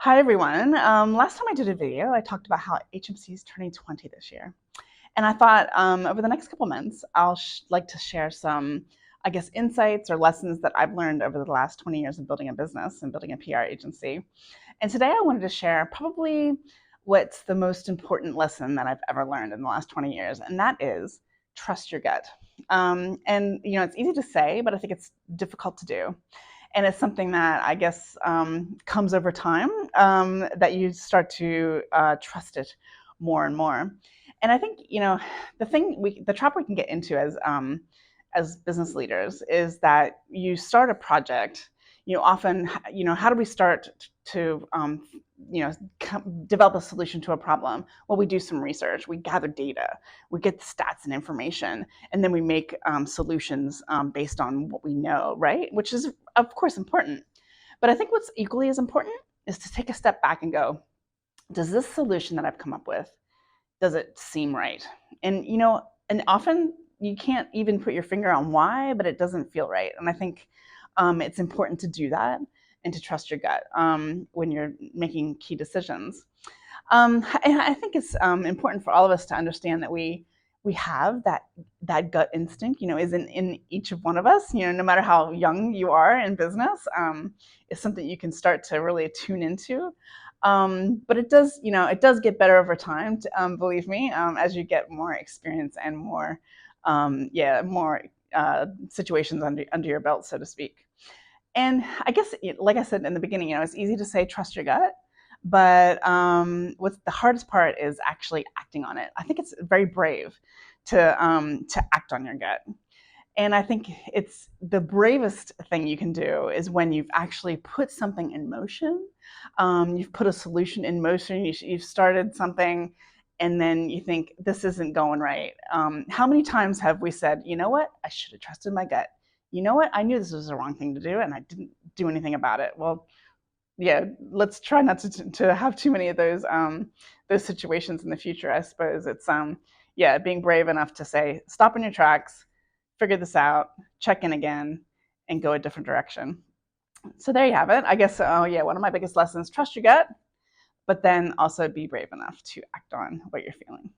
Hi everyone. Last time I did a video, I talked about how HMC is turning 20 this year. And I thought over the next couple months, I'll like to share some, I guess, insights or lessons that I've learned over the last 20 years of building a business and building a PR agency. And today I wanted to share probably what's the most important lesson that I've ever learned in the last 20 years, and that is trust your gut. And it's easy to say, but I think it's difficult to do. And it's something that I guess comes over time, that you start to trust it more and more. And I think the trap we can get into as business leaders is that you start a project. Often, how do we start to develop a solution to a problem? Well, we do some research, we gather data, we get the stats and information, and then we make solutions based on what we know, right? Which is, of course, important. But I think what's equally as important is to take a step back and go, does this solution that I've come up with, does it seem right? And often you can't even put your finger on why, but it doesn't feel right. And I think it's important to do that and to trust your gut when you're making key decisions. And I think it's important for all of us to understand that we have that gut instinct, is in each of one of us, no matter how young you are in business. It's something you can start to really tune into. But it does get better over time, believe me, as you get more experience and more situations under your belt, so to speak. And I guess, like I said in the beginning, it's easy to say trust your gut, but what's the hardest part is actually acting on it. I think it's very brave to act on your gut. And I think it's the bravest thing you can do is when you've actually put something in motion. You've put a solution in motion. You've started something, and then you think this isn't going right. How many times have we said, you know what, I should have trusted my gut. You know what, I knew this was the wrong thing to do, and I didn't do anything about it. Well, yeah, let's try not to have too many of those situations in the future. I suppose it's being brave enough to say stop in your tracks, figure this out, check in again, and go a different direction. So there you have it. I guess, one of my biggest lessons, trust your gut, but then also be brave enough to act on what you're feeling.